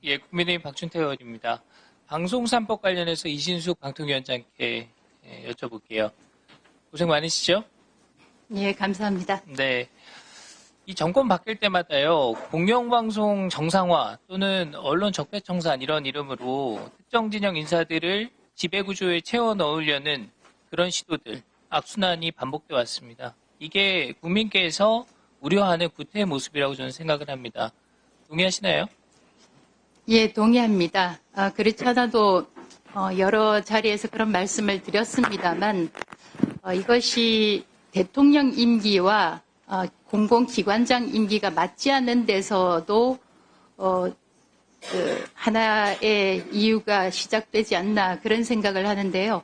예, 국민의힘 박준태 의원입니다. 방송 3법 관련해서 이신숙 방통위원장께 여쭤볼게요. 고생 많으시죠? 예, 감사합니다. 네. 이 정권 바뀔 때마다요, 공영방송 정상화 또는 언론 적폐청산 이런 이름으로 특정 진영 인사들을 지배구조에 채워 넣으려는 그런 시도들, 악순환이 반복돼 왔습니다. 이게 국민께서 우려하는 구태의 모습이라고 저는 생각을 합니다. 동의하시나요? 예, 동의합니다. 그렇지 않아도 여러 자리에서 그런 말씀을 드렸습니다만 이것이 대통령 임기와 공공기관장 임기가 맞지 않는 데서도 하나의 이유가 시작되지 않나 그런 생각을 하는데요.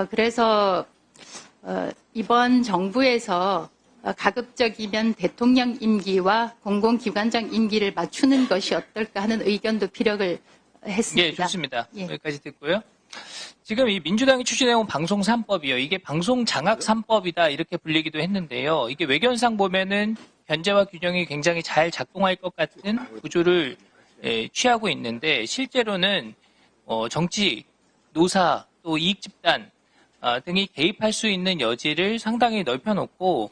그래서 이번 정부에서 가급적이면 대통령 임기와 공공기관장 임기를 맞추는 것이 어떨까 하는 의견도 피력을 했습니다. 예, 좋습니다. 예. 여기까지 듣고요. 지금 이 민주당이 추진해온 방송 3법이요. 이게 방송 장악 3법이다 이렇게 불리기도 했는데요. 이게 외견상 보면은 견제와 균형이 굉장히 잘 작동할 것 같은 구조를 취하고 있는데 실제로는 정치, 노사, 또 이익집단 등이 개입할 수 있는 여지를 상당히 넓혀놓고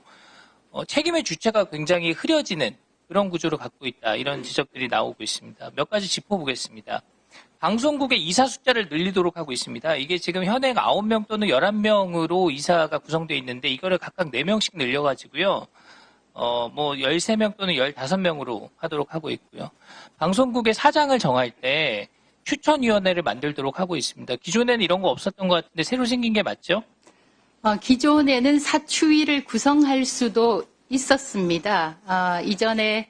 책임의 주체가 굉장히 흐려지는 그런 구조를 갖고 있다. 이런 지적들이 나오고 있습니다. 몇 가지 짚어보겠습니다. 방송국의 이사 숫자를 늘리도록 하고 있습니다. 이게 지금 현행 9명 또는 11명으로 이사가 구성되어 있는데 이거를 각각 4명씩 늘려가지고요. 13명 또는 15명으로 하도록 하고 있고요. 방송국의 사장을 정할 때 추천위원회를 만들도록 하고 있습니다. 기존에는 이런 거 없었던 것 같은데 새로 생긴 게 맞죠? 기존에는 사추위를 구성할 수도 있었습니다. 이전에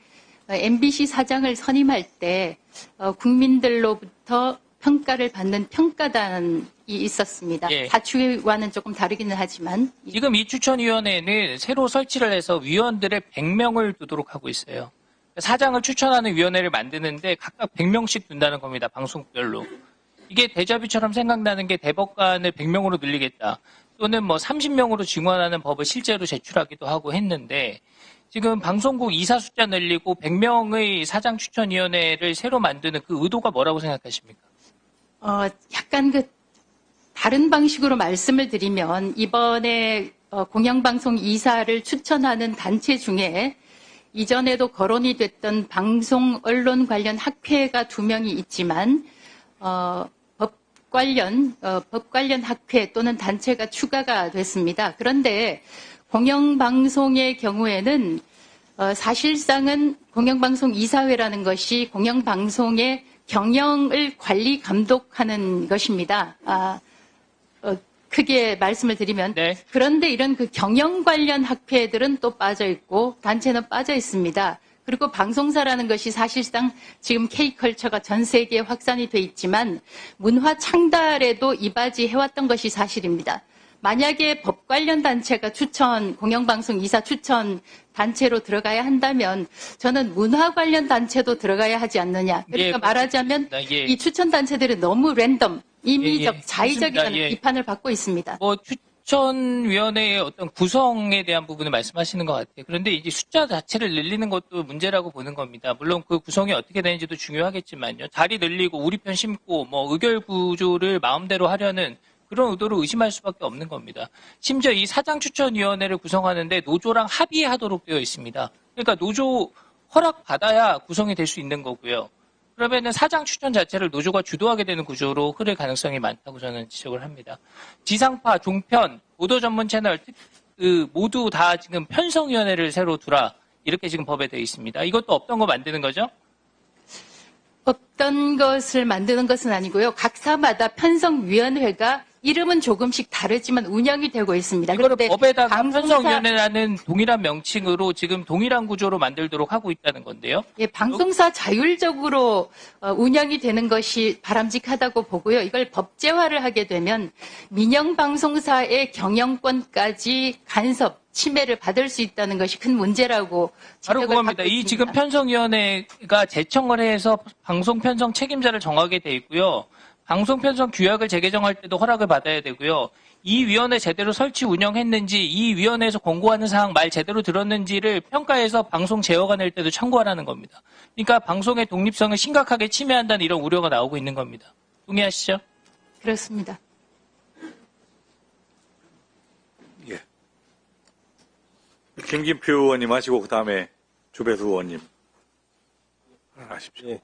MBC 사장을 선임할 때 국민들로부터 평가를 받는 평가단이 있었습니다. 예. 사추위와는 조금 다르기는 하지만. 지금 이 추천위원회는 새로 설치를 해서 위원들의 100명을 두도록 하고 있어요. 사장을 추천하는 위원회를 만드는데 각각 100명씩 둔다는 겁니다. 방송별로. 이게 데자뷰처럼 생각나는 게 대법관을 100명으로 늘리겠다. 또는 30명으로 증원하는 법을 실제로 제출하기도 하고 했는데 지금 방송국 이사 숫자 늘리고 100명의 사장 추천위원회를 새로 만드는 그 의도가 뭐라고 생각하십니까? 약간 다른 방식으로 말씀을 드리면 이번에 공영방송 이사를 추천하는 단체 중에 이전에도 거론이 됐던 방송 언론 관련 학회가 2명이 있지만 법 관련 학회 또는 단체가 추가가 됐습니다. 그런데 공영방송의 경우에는 사실상은 공영방송 이사회라는 것이 공영방송의 경영을 관리 감독하는 것입니다. 크게 말씀을 드리면 네. 그런데 이런 그 경영 관련 학회들은 또 빠져 있고 단체는 빠져 있습니다. 그리고 방송사라는 것이 사실상 지금 K컬처가 전 세계에 확산이 돼 있지만 문화 창달에도 이바지 해왔던 것이 사실입니다. 만약에 법 관련 단체가 공영방송 이사 추천 단체로 들어가야 한다면 저는 문화 관련 단체도 들어가야 하지 않느냐. 그러니까 말하자면 이 추천 단체들은 너무 랜덤, 임의적, 자의적이라는 비판을 받고 있습니다. 추천위원회의 어떤 구성에 대한 부분을 말씀하시는 것 같아요. 그런데 이제 숫자 자체를 늘리는 것도 문제라고 보는 겁니다. 물론 그 구성이 어떻게 되는지도 중요하겠지만요. 자리 늘리고 우리 편 심고 의결 구조를 마음대로 하려는 그런 의도로 의심할 수밖에 없는 겁니다. 심지어 이 사장추천위원회를 구성하는데 노조랑 합의하도록 되어 있습니다. 그러니까 노조 허락받아야 구성이 될 수 있는 거고요. 그러면은 사장 추천 자체를 노조가 주도하게 되는 구조로 흐를 가능성이 많다고 저는 지적을 합니다. 지상파, 종편, 보도 전문 채널 모두 다 지금 편성위원회를 새로 두라 이렇게 지금 법에 되어 있습니다. 이것도 없던 거 만드는 거죠? 없던 것을 만드는 것은 아니고요. 각사마다 편성위원회가 이름은 조금씩 다르지만 운영이 되고 있습니다. 이거를 법에다가 편성위원회라는 동일한 명칭으로 지금 동일한 구조로 만들도록 하고 있다는 건데요. 예, 방송사 자율적으로 운영이 되는 것이 바람직하다고 보고요. 이걸 법제화를 하게 되면 민영방송사의 경영권까지 간섭, 침해를 받을 수 있다는 것이 큰 문제라고 바로 지적을 그겁니다. 받고 이 있습니다. 지금 편성위원회가 제청을 해서 방송 편성 책임자를 정하게 돼 있고요. 방송 편성 규약을 재개정할 때도 허락을 받아야 되고요. 이 위원회 제대로 설치 운영했는지, 이 위원회에서 공고하는 사항 말 제대로 들었는지를 평가해서 방송 제어가 낼 때도 청구하라는 겁니다. 그러니까 방송의 독립성을 심각하게 침해한다는 이런 우려가 나오고 있는 겁니다. 동의하시죠? 그렇습니다. 예. 김진표 의원님 하시고 그다음에 주배수 의원님 하십시오. 예.